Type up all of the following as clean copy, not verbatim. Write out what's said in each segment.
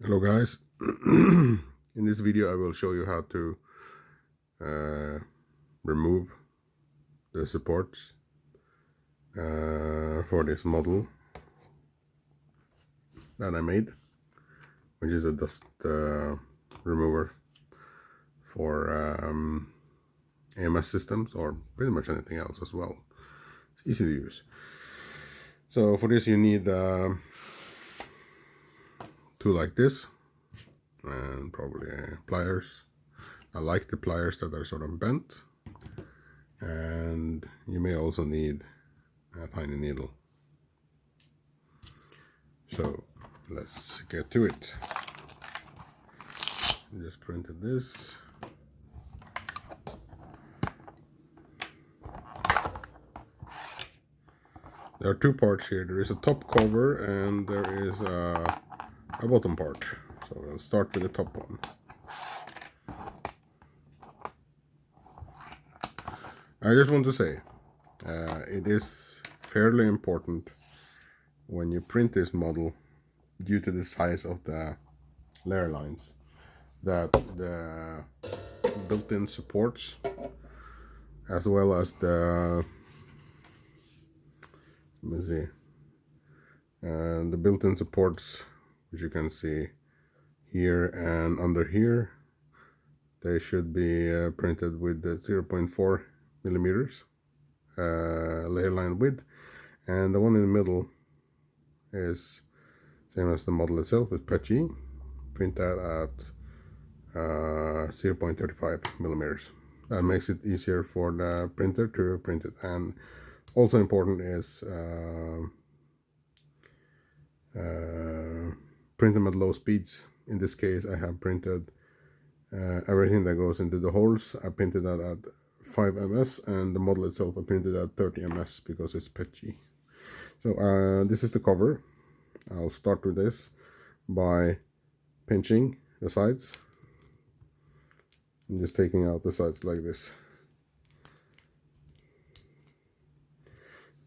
Hello guys, in this video I will show you how to remove the supports for this model that I made, which is a dust remover for AMS systems or pretty much anything else as well. It's easy to use. So for this you need a tool like this and probably pliers. I like the pliers that are sort of bent, and you may also need a tiny needle. So let's get to it. Just printed this. There are two parts here. There is a top cover and there is a bottom part. So I'll start with the top one. I just want to say, it is fairly important when you print this model, due to the size of the layer lines, that the built-in supports as well as the the built-in supports, which you can see here and under here, they should be printed with the 0.4 millimeters layer line width, and the one in the middle is same as the model itself, is patchy. Print that at 0.35 millimeters. That makes it easier for the printer to print it. And also important is print them at low speeds. In this case I have printed everything that goes into the holes. I printed that at 5 ms, and the model itself I printed at 30 ms because it's patchy. So this is the cover. I'll start with this by pinching the sides and just taking out the sides like this.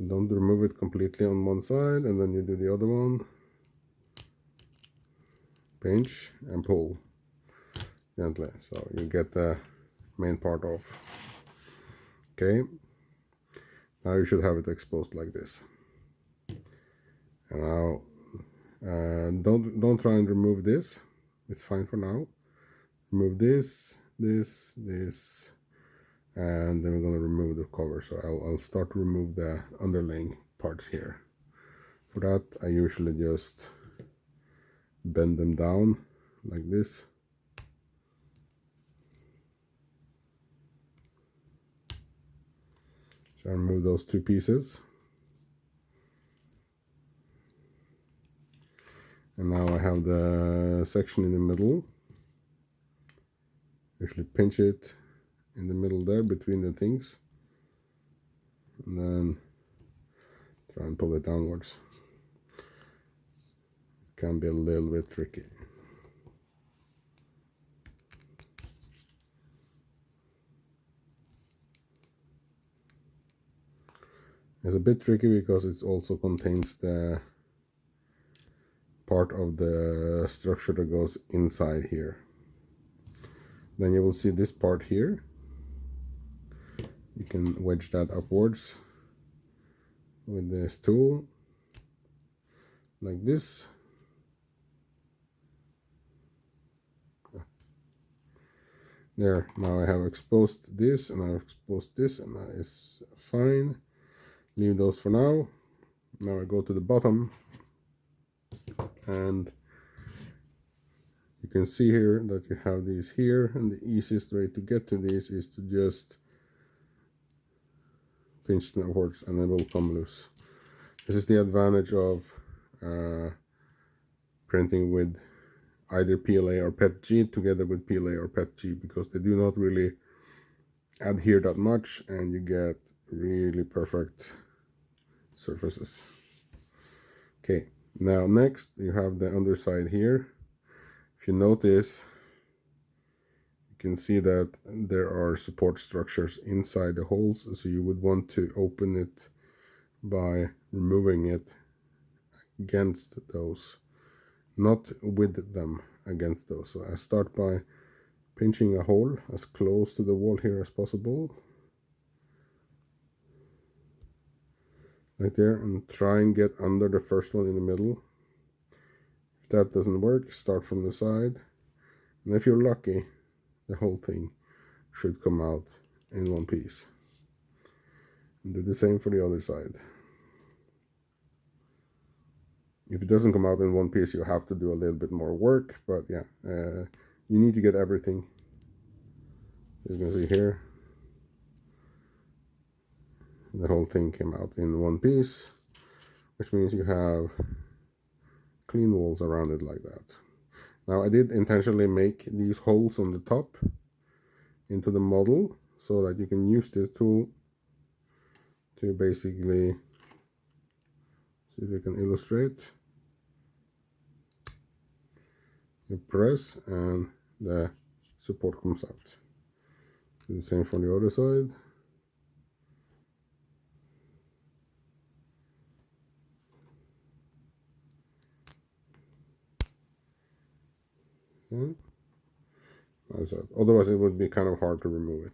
Don't remove it completely on one side, and then you do the other one. Pinch and pull gently, so you get the main part off. Okay, now you should have it exposed like this. And now don't try and remove this. It's fine for now. Remove this, and then we're going to remove the cover. So I'll start to remove the underlaying parts here. For that I usually just bend them down like this. So I remove those two pieces, and now I have the section in the middle. Usually pinch it in the middle there between the things, and then try and pull it downwards. It can be a little bit tricky. It's a bit tricky because it also contains the part of the structure that goes inside here. Then you will see this part here. You can wedge that upwards with this tool like this. There, now I have exposed this and I've exposed this, and that is fine. Leave those for now. Now I go to the bottom, and you can see here that you have these here, and the easiest way to get to these is to just pinch them upwards and they will come loose. This is the advantage of printing with either PLA or PETG together with PLA or PETG, because they do not really adhere that much and you get really perfect surfaces. Okay, now next you have the underside here. If you notice, you can see that there are support structures inside the holes, so you would want to open it by removing it against those not with them against those. So I start by pinching a hole as close to the wall here as possible, like there, and try and get under the first one in the middle. If that doesn't work, start from the side, and if you're lucky, the whole thing should come out in one piece. And do the same for the other side. If it doesn't come out in one piece, you have to do a little bit more work, but yeah, you need to get everything. You can see here, the whole thing came out in one piece, which means you have clean walls around it like that. Now I did intentionally make these holes on the top into the model so that you can use this tool to basically see if you can illustrate. You press and the support comes out. Do the same from the other side. Yeah. Otherwise it would be kind of hard to remove it.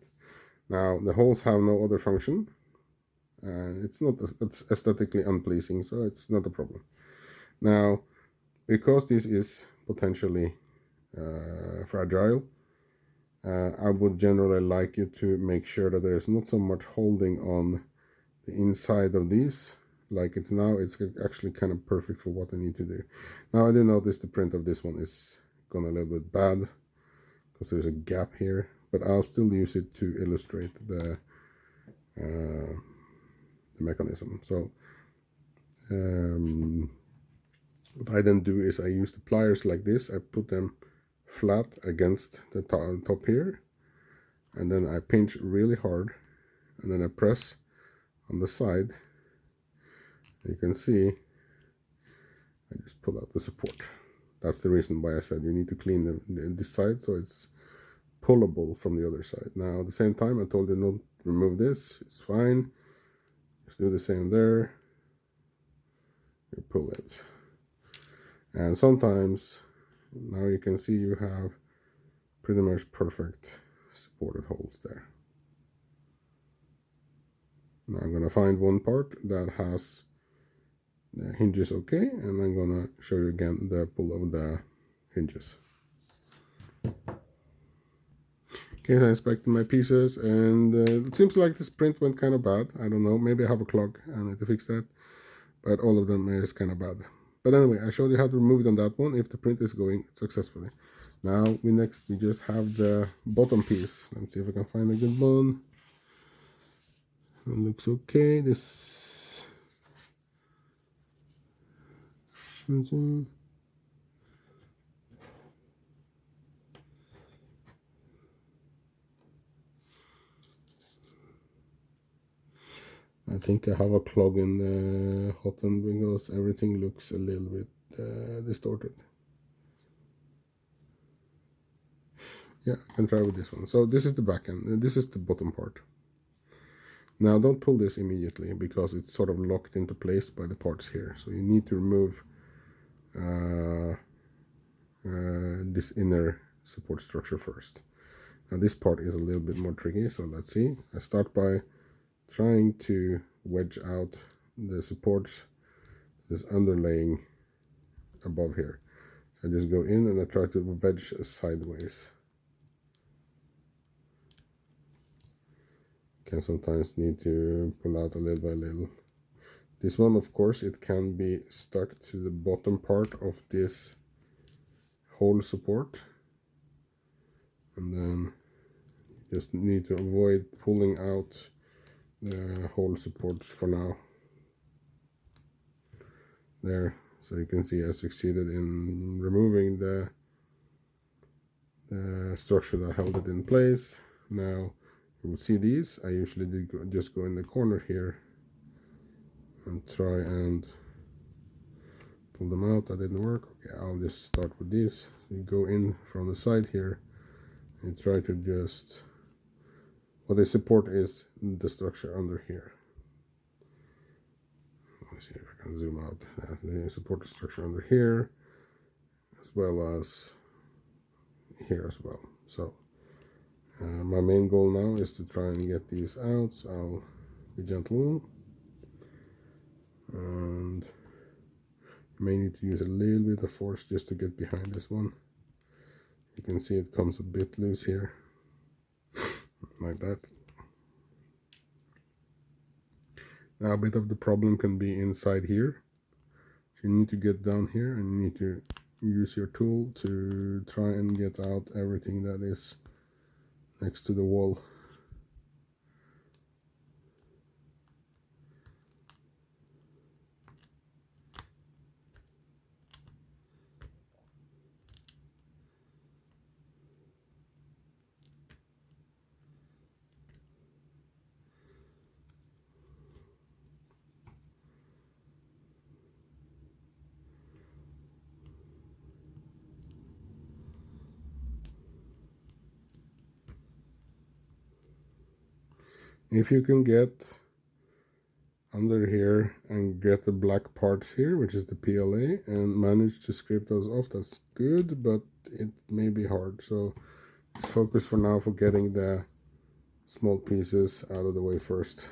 Now the holes have no other function, and it's aesthetically unpleasing, so it's not a problem. Now, because this is potentially fragile, I would generally like you to make sure that there's not so much holding on the inside of these like it's now. It's actually kind of perfect for what I need to do. Now I do notice the print of this one is gone a little bit bad because there's a gap here, but I'll still use it to illustrate the mechanism. So what I then do is I use the pliers like this. I put them flat against the top here, and then I pinch really hard, and then I press on the side. You can see I just pull out the support. That's the reason why I said you need to clean this side so it's pullable from the other side. Now at the same time I told you not remove this, it's fine. Just do the same there. You pull it. And sometimes, now you can see you have pretty much perfect supported holes there. Now I'm gonna find one part that has the hinges okay, and I'm gonna show you again the pull of the hinges. Okay, so I inspected my pieces, and it seems like this print went kind of bad. I don't know, maybe I have a clog, I need to fix that, but all of them is kind of bad. But anyway, I showed you how to remove it on that one if the print is going successfully. Now we just have the bottom piece. Let's see if I can find a good one. It looks okay. This I think I have a clog in the hot end because everything looks a little bit distorted. Yeah, I can try with this one. So this is the back end, and this is the bottom part. Now don't pull this immediately because it's sort of locked into place by the parts here. So you need to remove this inner support structure first. Now this part is a little bit more tricky, so let's see. I start by trying to wedge out the supports, this underlaying above here. I just go in and I try to wedge sideways. Can sometimes need to pull out a little by little. This one, of course, it can be stuck to the bottom part of this whole support, and then you just need to avoid pulling out the whole supports for now. There, so you can see I succeeded in removing the structure that held it in place. Now you will see these. I usually just go in the corner here and try and pull them out. That didn't work. Okay, I'll just start with these. You go in from the side here and try to just, what they support is the structure under here. Let me see if I can zoom out. They support the structure under here, well as here as well. So my main goal now is to try and get these out, so I'll be gentle, and you may need to use a little bit of force just to get behind this one. You can see it comes a bit loose here, like that. Now a bit of the problem can be inside here. You need to get down here and you need to use your tool to try and get out everything that is next to the wall. If you can get under here and get the black parts here, which is the PLA, and manage to scrape those off, that's good, but it may be hard. So just focus for now for getting the small pieces out of the way first,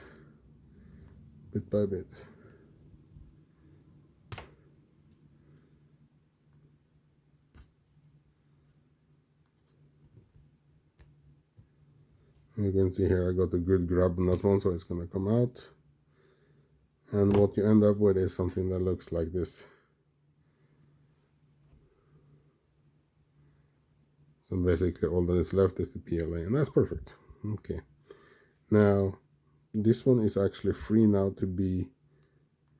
bit by bit. You can see here I got a good grab on that one, so it's going to come out. And what you end up with is something that looks like this. So basically all that is left is the PLA, and that's perfect. Okay. Now, this one is actually free now to be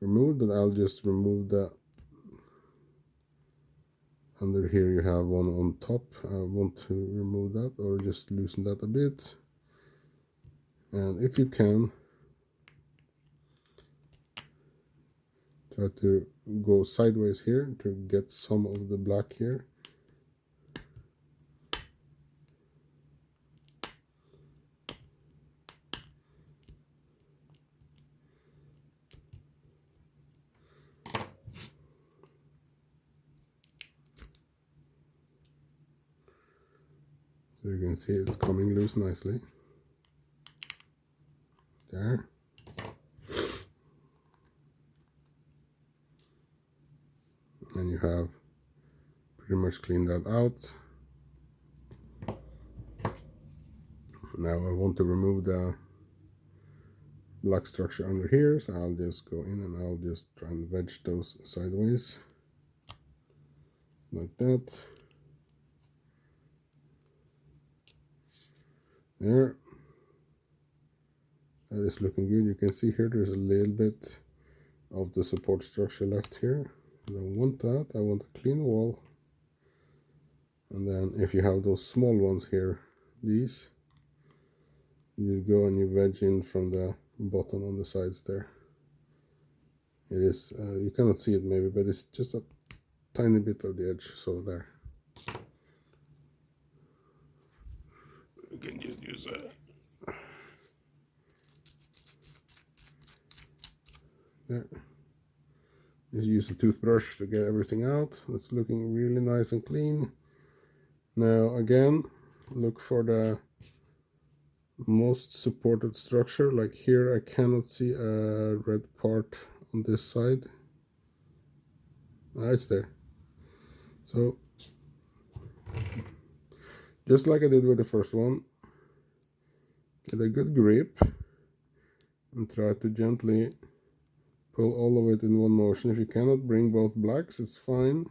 removed, but I'll just remove the, under here you have one on top. I want to remove that, or just loosen that a bit. And if you can, try to go sideways here to get some of the black here. So you can see it's coming loose nicely. There. And you have pretty much cleaned that out. Now I want to remove the black structure under here, so I'll just go in and I'll just try and wedge those sideways like that. There. That is looking good. You can see here there's a little bit of the support structure left here. I don't want that. I want a clean wall. And then if you have those small ones here, these, you go and you wedge in from the bottom on the sides there. It is, you cannot see it maybe, but it's just a tiny bit of the edge, so there. You can just use that. There. Just use a toothbrush to get everything out. It's looking really nice and clean. Now again, look for the most supported structure. Like here I cannot see a red part on this side. It's there. So just like I did with the first one, get a good grip and try to gently pull all of it in one motion. If you cannot bring both blacks, it's fine.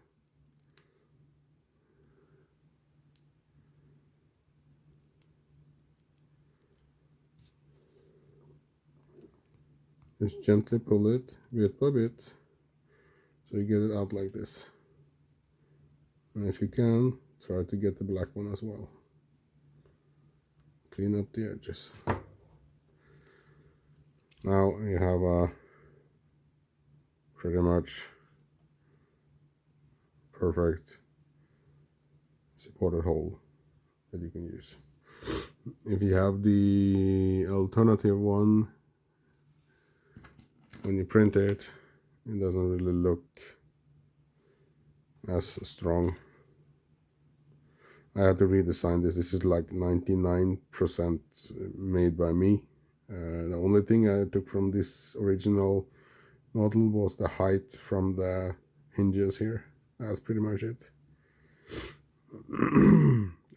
Just gently pull it bit by bit so you get it out like this. And if you can, try to get the black one as well. Clean up the edges. Now you have a pretty much perfect supported hole that you can use. If you have the alternative one, when you print it, it doesn't really look as strong. I had to redesign this. This is like 99% made by me. The only thing I took from this original model was the height from the hinges here. That's pretty much it.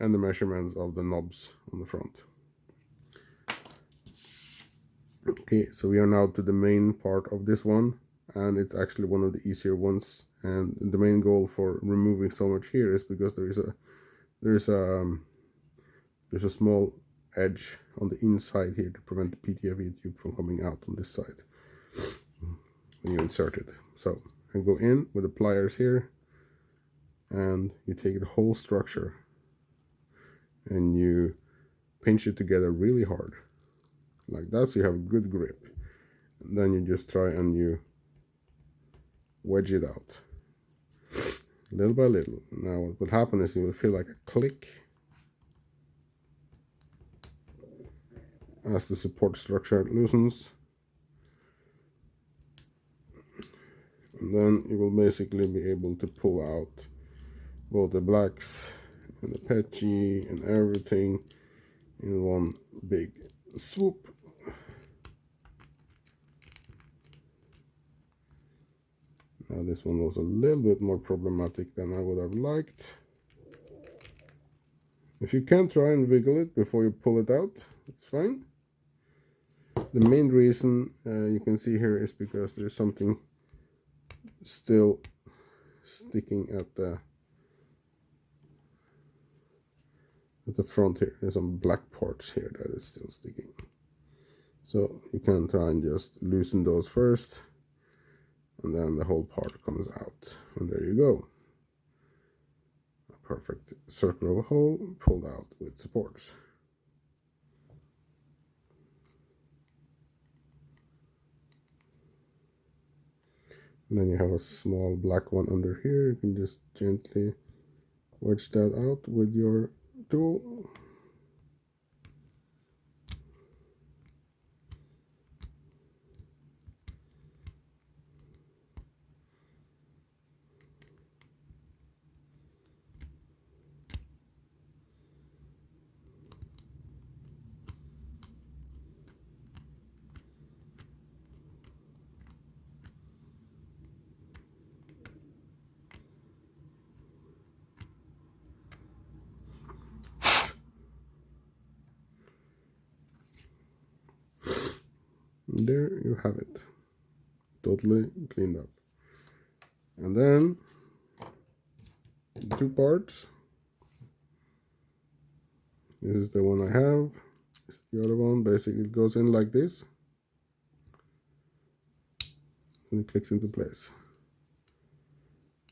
And the measurements of the knobs on the front. Okay, so we are now to the main part of this one, and it's actually one of the easier ones. And the main goal for removing so much here is because there's a small edge on the inside here to prevent the PTFE tube from coming out on this side when you insert it. So I go in with the pliers here, and you take the whole structure and you pinch it together really hard like that, so you have a good grip. And then you just try and you wedge it out little by little. Now what will happen is you will feel like a click as the support structure loosens, and then you will basically be able to pull out both the blacks and the patchy and everything in one big swoop. Now this one was a little bit more problematic than I would have liked. If you can, try and wiggle it before you pull it out, it's fine. The main reason you can see here is because there's something still sticking at the front here. There's some black parts here that is still sticking. So you can try and just loosen those first, and then the whole part comes out, and there you go. A perfect circular hole pulled out with supports. And then you have a small black one under here. You can just gently wedge that out with your tool. There you have it, totally cleaned up. And then two parts. This is the one I have. The other one basically goes in like this, and it clicks into place.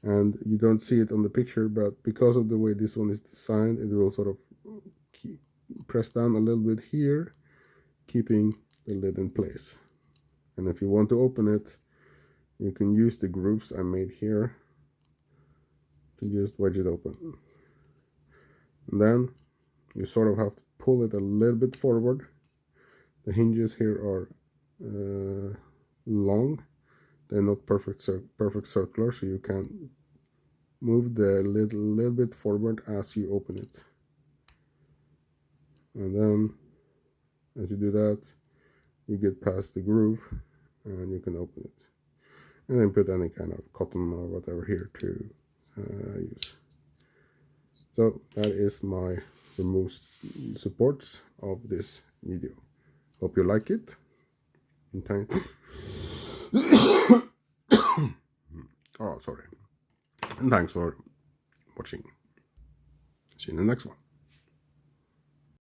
And you don't see it on the picture, but because of the way this one is designed, it will sort of press down a little bit here, keeping the lid in place. And if you want to open it, you can use the grooves I made here to just wedge it open. And then you sort of have to pull it a little bit forward. The hinges here are long. They're not perfect circular, so you can move the lid a little bit forward as you open it. And then as you do that, you get past the groove and you can open it. And then put any kind of cotton or whatever here to use. So that is my removed supports of this video. Hope you like it. And thanks. Oh, sorry. And thanks for watching. See you in the next one.